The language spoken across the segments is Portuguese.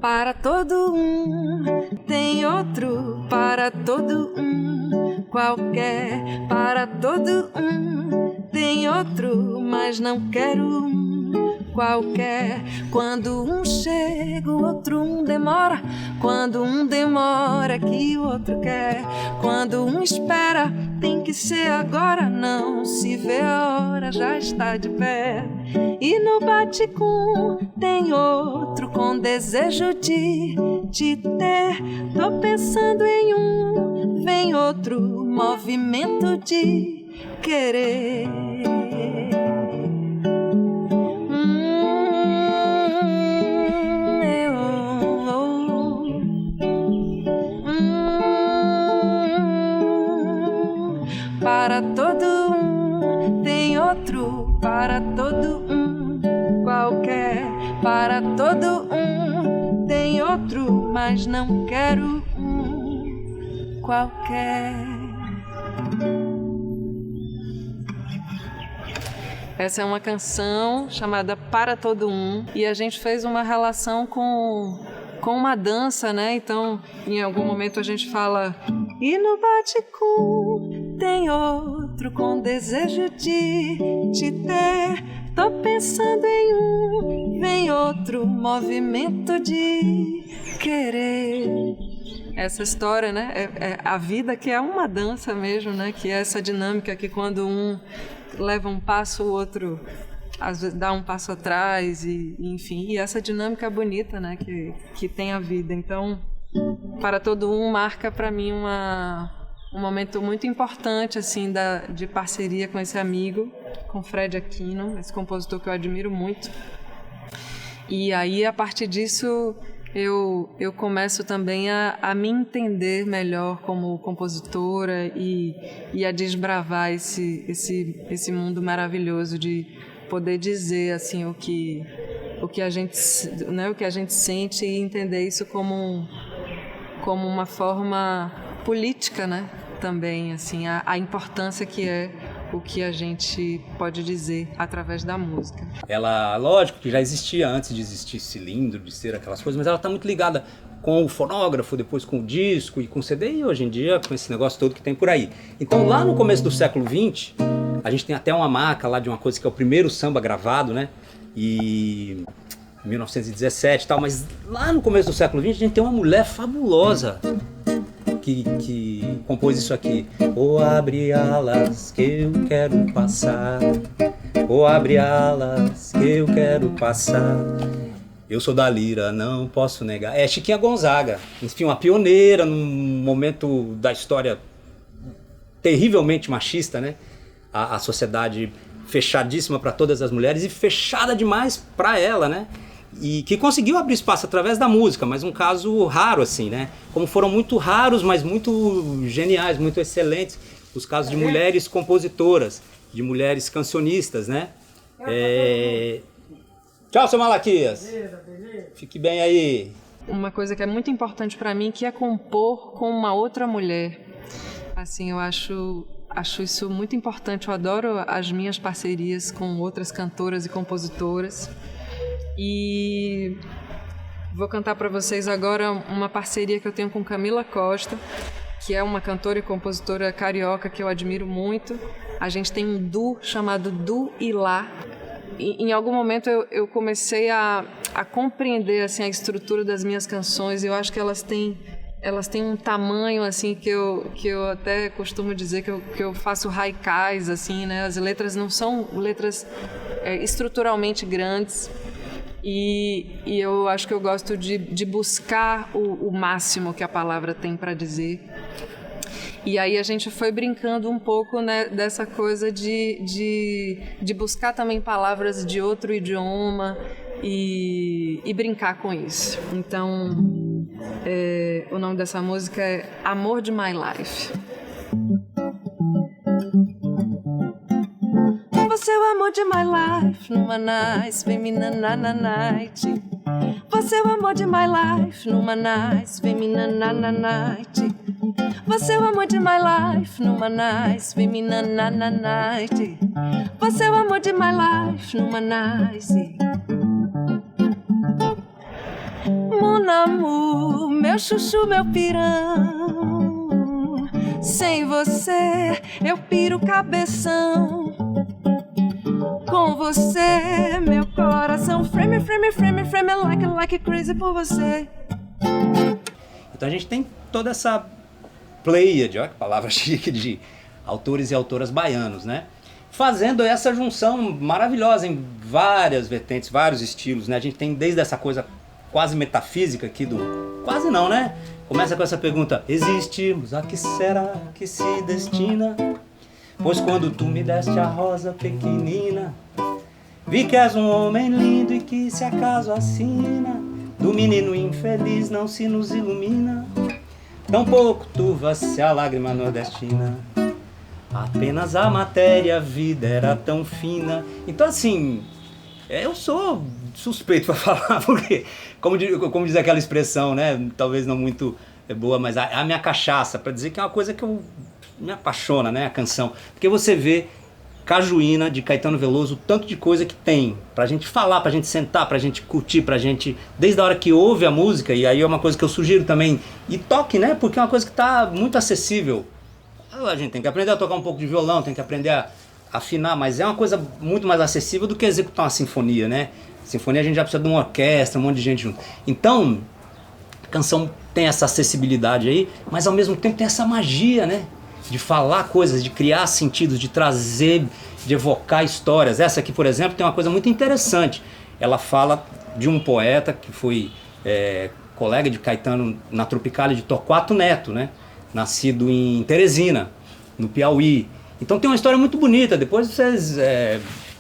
para todo um, tem outro para todo um, qualquer para todo um, tem outro, mas não quero um, qualquer. Quando um chega, o outro um demora, quando um demora que o outro quer, quando um espera, tem que ser agora, não se vê a hora, já está de pé. E no bate-cum tem outro com desejo de te ter. Tô pensando em um, vem outro movimento de querer. Para todo um, tem outro para todo um, qualquer. Para todo um, tem outro, mas não quero um, qualquer. Essa é uma canção chamada Para Todo Um, e a gente fez uma relação com uma dança, né? Então, em algum momento a gente fala: e no bate-cum tem outro com desejo de te ter. Tô pensando em um, vem outro movimento de querer. Essa história, né? É a vida, que é uma dança mesmo, né? Que é essa dinâmica que quando um leva um passo, o outro às vezes dá um passo atrás, e enfim, e essa dinâmica bonita, né? Que tem a vida. Então, Para Todo Um marca para mim um momento muito importante assim, de parceria com esse amigo, com Fred Aquino, esse compositor que eu admiro muito. E aí, a partir disso, eu começo também a me entender melhor como compositora e a desbravar esse mundo maravilhoso de poder dizer assim, o que a gente, né, o que a gente sente, e entender isso como uma forma política, né? Também, assim, a importância que é o que a gente pode dizer através da música. Ela, lógico que já existia antes de existir cilindro, de ser aquelas coisas, mas ela está muito ligada com o fonógrafo, depois com o disco e com o CD, e hoje em dia com esse negócio todo que tem por aí. Então, lá no começo do século XX, a gente tem até uma marca lá de uma coisa que é o primeiro samba gravado, né? E 1917 e tal, mas lá no começo do século XX a gente tem uma mulher fabulosa que compôs isso aqui. Oh, abre alas que eu quero passar, oh, abre alas que eu quero passar, eu sou da lira, não posso negar. É Chiquinha Gonzaga, enfim, uma pioneira num momento da história terrivelmente machista, né? A sociedade fechadíssima para todas as mulheres e fechada demais para ela, né? E que conseguiu abrir espaço através da música, mas um caso raro assim, né? Como foram muito raros, mas muito geniais, muito excelentes, os casos de mulheres compositoras, de mulheres cancionistas, né? Tchau, seu Malaquias! Beleza. Fique bem aí! Uma coisa que é muito importante para mim, que é compor com uma outra mulher. Assim, eu acho isso muito importante. Eu adoro as minhas parcerias com outras cantoras e compositoras. E vou cantar para vocês agora uma parceria que eu tenho com Camila Costa, que é uma cantora e compositora carioca que eu admiro muito. A gente tem um duo chamado Du e Lá. Em algum momento eu comecei a compreender assim, a estrutura das minhas canções. Eu acho que elas têm um tamanho assim que eu até costumo dizer que eu faço haikais, assim, né? As letras não são letras estruturalmente grandes, e eu acho que eu gosto de buscar o máximo que a palavra tem para dizer. E aí a gente foi brincando um pouco, né, dessa coisa de buscar também palavras de outro idioma e brincar com isso. Então, o nome dessa música é Amor de My Life. Você é o amor de my life, numa nice feminina night. Você é o amor de my life, numa nice feminina night. Você é o amor de my life, numa nice feminina night. Você é o amor de my life, numa nice namu, meu chuchu, meu pirão. Sem você eu piro cabeção. Com você, meu coração frame, frame, frame, frame, like crazy por você. Então a gente tem toda essa pleiade, olha que palavra chique, de autores e autoras baianos, né? Fazendo essa junção maravilhosa em várias vertentes, vários estilos, né? A gente tem desde essa coisa quase metafísica aqui do... Quase não, né? Começa com essa pergunta: existimos, a que será que se destina? Pois quando tu me deste a rosa pequenina, vi que és um homem lindo e que se acaso assina, do menino infeliz não se nos ilumina, tampouco turva-se a lágrima nordestina. Apenas a matéria, a vida era tão fina. Então assim, eu sou suspeito para falar, porque como diz aquela expressão, né, talvez não muito boa, mas a minha cachaça, para dizer que é uma coisa que me apaixona, né, a canção. Porque você vê Cajuína, de Caetano Veloso, o tanto de coisa que tem pra gente falar, pra gente sentar, pra gente curtir, pra gente, desde a hora que ouve a música, e aí é uma coisa que eu sugiro também, e toque, né, porque é uma coisa que tá muito acessível. A gente tem que aprender a tocar um pouco de violão, tem que aprender a afinar, mas é uma coisa muito mais acessível do que executar uma sinfonia, né? Sinfonia a gente já precisa de uma orquestra, um monte de gente junto. Então, a canção tem essa acessibilidade aí, mas ao mesmo tempo tem essa magia, né? De falar coisas, de criar sentidos, de trazer, de evocar histórias. Essa aqui, por exemplo, tem uma coisa muito interessante. Ela fala de um poeta que foi colega de Caetano na Tropicália, de Torquato Neto, né? Nascido em Teresina, no Piauí. Então tem uma história muito bonita, depois vocês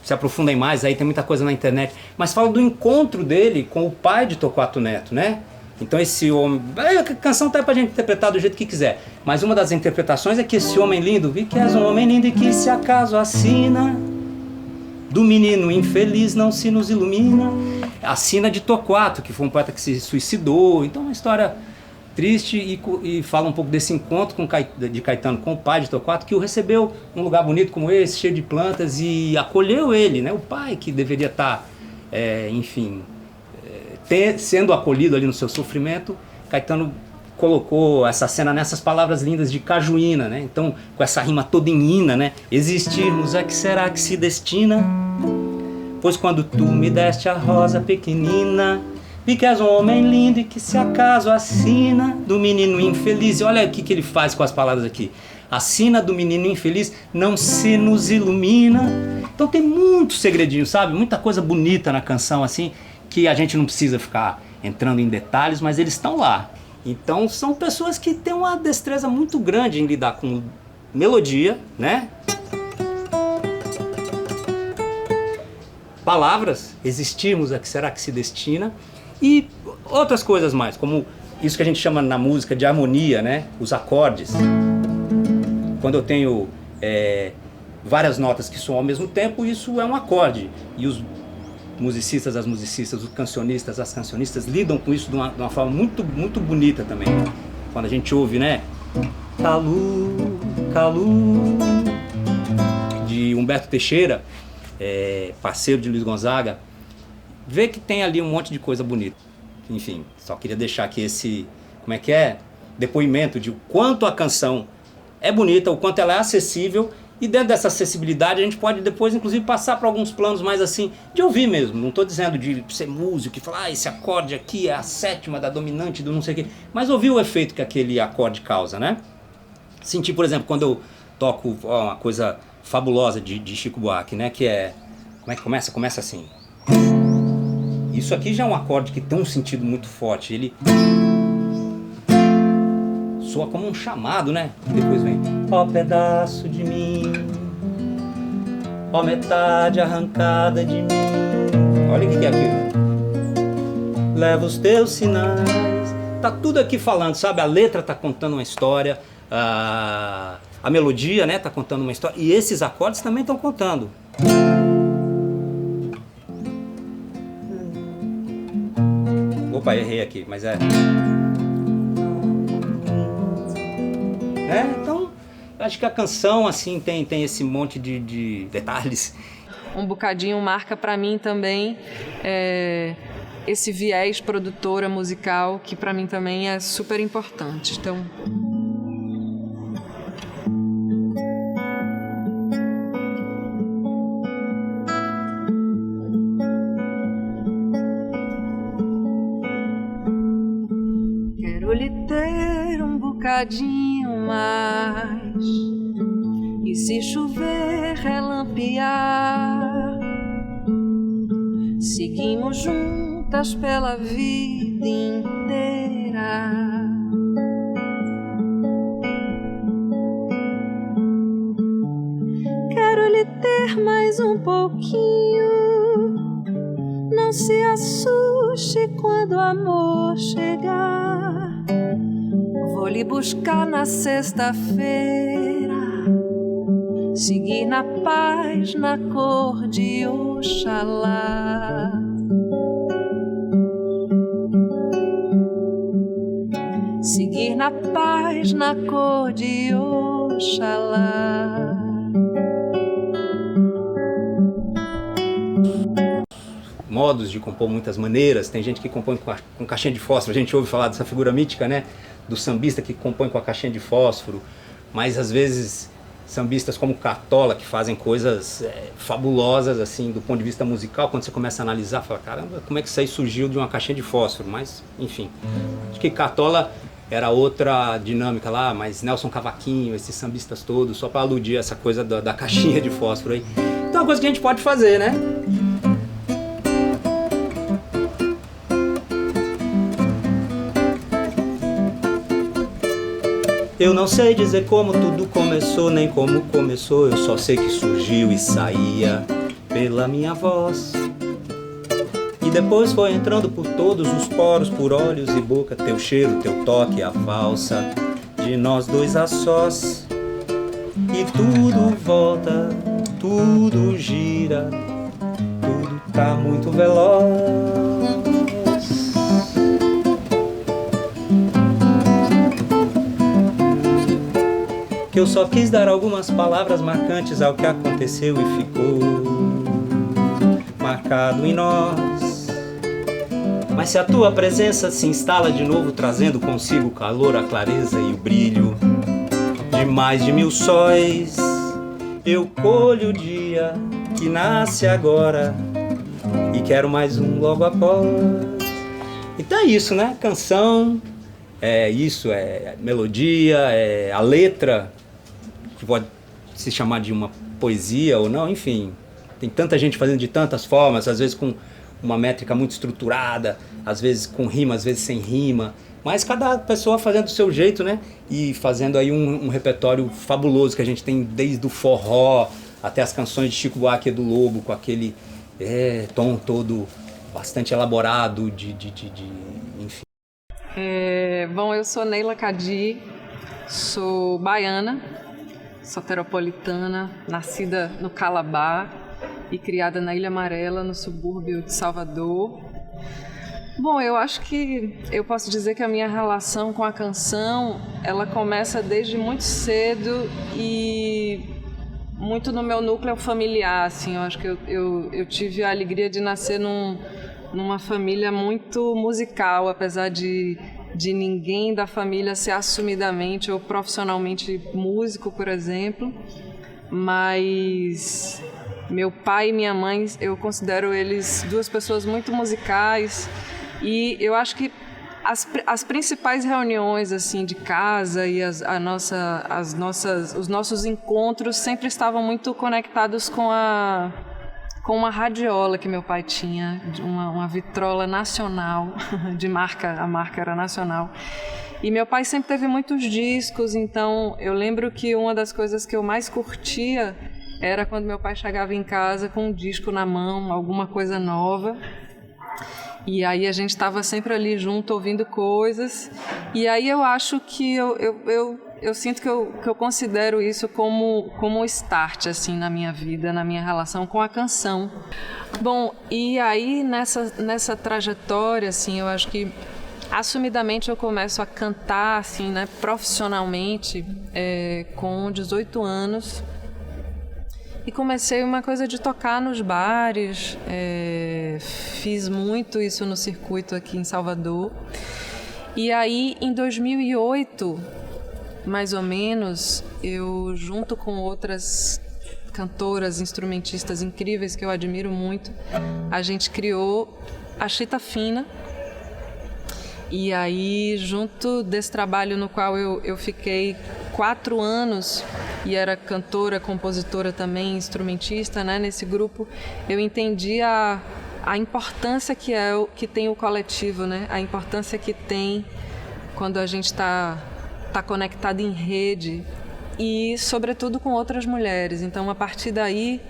se aprofundem mais, aí tem muita coisa na internet. Mas fala do encontro dele com o pai de Torquato Neto, né? Então esse homem... A canção tá aí pra gente interpretar do jeito que quiser. Mas uma das interpretações é que esse homem lindo, vi que és um homem lindo e que se acaso assina, do menino infeliz não se nos ilumina. Assina de Torquato, que foi um poeta que se suicidou. Então é uma história triste e fala um pouco desse encontro de Caetano com o pai de Torquato, que o recebeu num lugar bonito como esse, cheio de plantas, e acolheu ele, né? O pai que deveria estar, sendo acolhido ali no seu sofrimento. Caetano colocou essa cena nessas palavras lindas de Cajuína, né? Então, com essa rima toda em ina, né? Existirmos, a que será que se destina? Pois quando tu me deste a rosa pequenina, vi que és um homem lindo e que se acaso assina, do menino infeliz. E olha o que ele faz com as palavras aqui. Assina do menino infeliz, não se nos ilumina. Então tem muito segredinho, sabe? Muita coisa bonita na canção, assim, que a gente não precisa ficar entrando em detalhes, mas eles estão lá. Então são pessoas que têm uma destreza muito grande em lidar com melodia, né? Palavras, existirmos, a que será que se destina? E outras coisas mais, como isso que a gente chama na música de harmonia, né? Os acordes. Quando eu tenho várias notas que soam ao mesmo tempo, isso é um acorde. E os musicistas, as musicistas, os cancionistas, as cancionistas lidam com isso de uma forma muito, muito bonita também. Quando a gente ouve, né? Calu, Calu, de Humberto Teixeira, parceiro de Luiz Gonzaga, vê que tem ali um monte de coisa bonita. Enfim, só queria deixar aqui esse, depoimento de o quanto a canção é bonita, o quanto ela é acessível, e dentro dessa acessibilidade a gente pode depois, inclusive, passar para alguns planos mais assim, de ouvir mesmo. Não estou dizendo de ser músico e falar, esse acorde aqui é a sétima da dominante do não sei o quê, mas ouvir o efeito que aquele acorde causa, né? Sentir, por exemplo, quando eu toco uma coisa fabulosa de Chico Buarque, né? Que é, como é que começa? Começa assim. Isso aqui já é um acorde que tem um sentido muito forte. Ele soa como um chamado, né? E depois vem: ó pedaço de mim, ó metade arrancada de mim. Olha o que é aquilo. Leva os teus sinais. Tá tudo aqui falando, sabe? A letra tá contando uma história, a melodia, né, tá contando uma história. E esses acordes também estão contando. Opa, errei aqui, mas então, acho que a canção, assim, tem esse monte de detalhes. Um bocadinho marca pra mim também esse viés produtora musical, que para mim também é super importante. Então... Quero lhe ter um bocadinho mais, e se chover, relampear, seguimos juntas pela vida inteira. Quero lhe ter mais um pouquinho, não se assuste quando o amor chegar. Vou lhe buscar na sexta-feira, seguir na paz, na cor de Oxalá. Seguir na paz, na cor de Oxalá. Modos de compor, muitas maneiras. Tem gente que compõe com caixinha de fósforo. A gente ouve falar dessa figura mítica, né? Do sambista que compõe com a caixinha de fósforo. Mas às vezes sambistas como Cartola, que fazem coisas fabulosas assim do ponto de vista musical. Quando você começa a analisar, fala, caramba, como é que isso aí surgiu de uma caixinha de fósforo? Mas, enfim, acho que Cartola era outra dinâmica lá, mas Nelson Cavaquinho, esses sambistas todos, só para aludir essa coisa da caixinha de fósforo aí. Então é uma coisa que a gente pode fazer, né? Eu não sei dizer como tudo começou, nem como começou. Eu só sei que surgiu e saía pela minha voz. E depois foi entrando por todos os poros, por olhos e boca. Teu cheiro, teu toque, a valsa de nós dois a sós. E tudo volta, tudo gira, tudo tá muito veloz. Que eu só quis dar algumas palavras marcantes ao que aconteceu e ficou marcado em nós. Mas se a tua presença se instala de novo, trazendo consigo o calor, a clareza e o brilho de mais de 1000 sóis, eu colho o dia que nasce agora e quero mais um logo após. Então é isso, né? Canção, é isso, é melodia, é a letra, que pode se chamar de uma poesia ou não, enfim. Tem tanta gente fazendo de tantas formas, às vezes com uma métrica muito estruturada, às vezes com rima, às vezes sem rima, mas cada pessoa fazendo do seu jeito, né? E fazendo aí um repertório fabuloso que a gente tem desde o forró até as canções de Chico Buarque e do Lobo, com aquele tom todo bastante elaborado, enfim. Bom, eu sou Neila Cadi, sou baiana, soteropolitana, nascida no Calabar e criada na Ilha Amarela, no subúrbio de Salvador. Bom, eu acho que eu posso dizer que a minha relação com a canção, ela começa desde muito cedo e muito no meu núcleo familiar, assim. Eu acho que eu tive a alegria de nascer numa família muito musical, apesar de ninguém da família ser assumidamente ou profissionalmente músico, por exemplo. Mas meu pai e minha mãe, eu considero eles duas pessoas muito musicais. E eu acho que as principais reuniões assim de casa e os nossos encontros sempre estavam muito conectados com uma radiola que meu pai tinha, uma vitrola nacional, a marca era nacional. E meu pai sempre teve muitos discos, então eu lembro que uma das coisas que eu mais curtia era quando meu pai chegava em casa com um disco na mão, alguma coisa nova. E aí a gente estava sempre ali junto ouvindo coisas. E aí eu acho que eu sinto que eu considero isso como um start assim, na minha vida, na minha relação com a canção. Bom, e aí nessa trajetória, assim, eu acho que assumidamente eu começo a cantar assim, né, profissionalmente com 18 anos. e comecei uma coisa de tocar nos bares. Fiz muito isso no circuito aqui em Salvador. E aí, em 2008, mais ou menos, eu, junto com outras cantoras, instrumentistas incríveis que eu admiro muito, a gente criou a Chita Fina. E aí, junto desse trabalho no qual eu fiquei 4 anos e era cantora, compositora também, instrumentista, né, nesse grupo, eu entendi a importância que tem o coletivo, né, a importância que tem quando a gente está conectado em rede e, sobretudo, com outras mulheres. Então, a partir daí,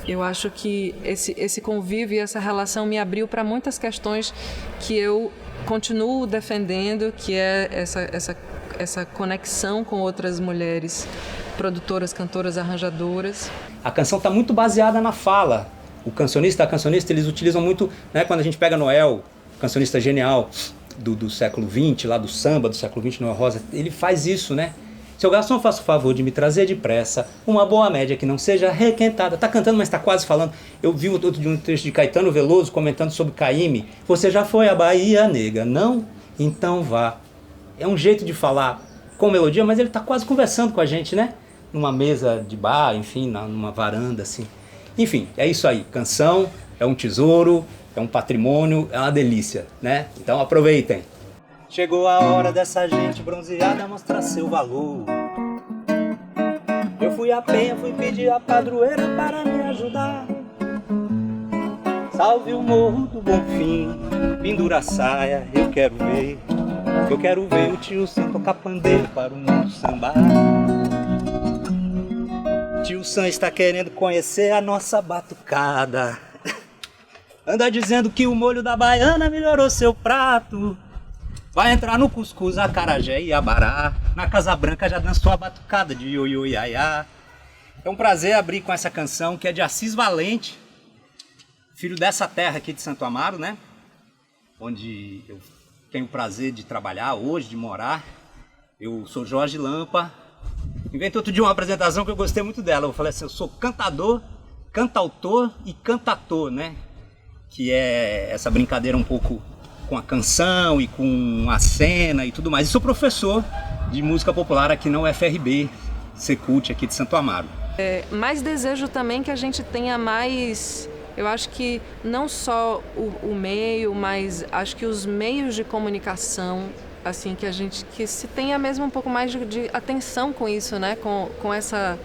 eu acho que esse convívio e essa relação me abriu para muitas questões que eu continuo defendendo, que é essa conexão com outras mulheres produtoras, cantoras, arranjadoras. A canção está muito baseada na fala. O cancionista, a cancionista, eles utilizam muito, né, quando a gente pega Noel, cancionista genial do século XX, lá do samba do século XX, Noel Rosa, ele faz isso, né? Seu garçom, faça o favor de me trazer depressa uma boa média que não seja requentada. Tá cantando, mas tá quase falando. Eu vi outro de um trecho de Caetano Veloso comentando sobre Caymmi. Você já foi à Bahia, nega? Não? Então vá. É um jeito de falar com melodia, mas ele tá quase conversando com a gente, né? Numa mesa de bar, enfim, numa varanda, assim. Enfim, é isso aí. Canção é um tesouro, é um patrimônio, é uma delícia, né? Então aproveitem. Chegou a hora dessa gente bronzeada mostrar seu valor. Eu fui à penha, fui pedir a padroeira para me ajudar. Salve o morro do Bonfim, pendura a saia, eu quero ver o tio Sam tocar pandeiro para o mundo sambar. Tio Sam está querendo conhecer a nossa batucada. Anda dizendo que o molho da baiana melhorou seu prato. Vai entrar no cuscuz, acarajé e abará. Na Casa Branca já dançou a batucada de ioiô iaiá. É um prazer abrir com essa canção que é de Assis Valente, filho dessa terra aqui de Santo Amaro, né? Onde eu tenho o prazer de trabalhar hoje, de morar. Eu sou Jorge Lampa. Inventei outro dia uma apresentação que eu gostei muito dela. Eu falei assim, eu sou cantador, cantautor e cantator, né? Que é essa brincadeira um pouco com a canção e com a cena e tudo mais. E sou professor de música popular aqui na UFRB, Secult, aqui de Santo Amaro. Mas desejo também que a gente tenha mais, eu acho que não só o meio, mas acho que os meios de comunicação, assim, que se tenha mesmo um pouco mais de atenção com isso, né? Com essa...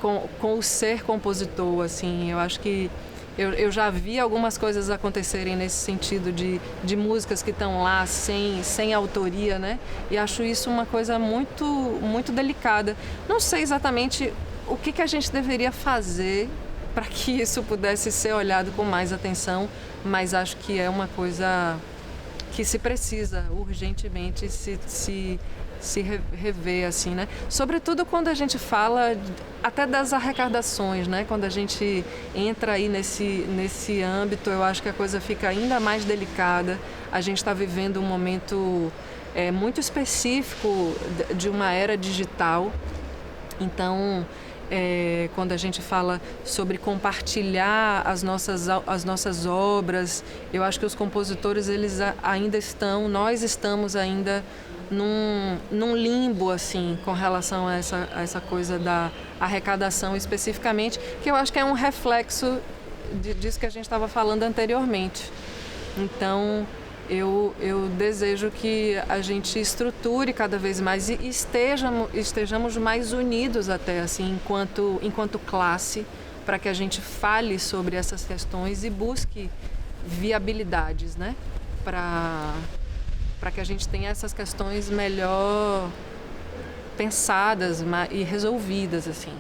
com o ser compositor, assim, eu acho que eu já vi algumas coisas acontecerem nesse sentido de músicas que estão lá sem autoria, né? E acho isso uma coisa muito, muito delicada. Não sei exatamente o que a gente deveria fazer para que isso pudesse ser olhado com mais atenção, mas acho que é uma coisa que se precisa urgentemente se rever, assim, né? Sobretudo quando a gente fala até das arrecadações, né? Quando a gente entra aí nesse âmbito, eu acho que a coisa fica ainda mais delicada. A gente está vivendo um momento muito específico de uma era digital. Então, quando a gente fala sobre compartilhar as nossas obras, eu acho que os compositores, nós estamos ainda num limbo, assim, com relação a essa coisa da arrecadação especificamente, que eu acho que é um reflexo disso que a gente estava falando anteriormente. Então, eu desejo que a gente estruture cada vez mais e estejamos mais unidos até, assim, enquanto classe, para que a gente fale sobre essas questões e busque viabilidades, né? Para que a gente tenha essas questões melhor pensadas e resolvidas, assim.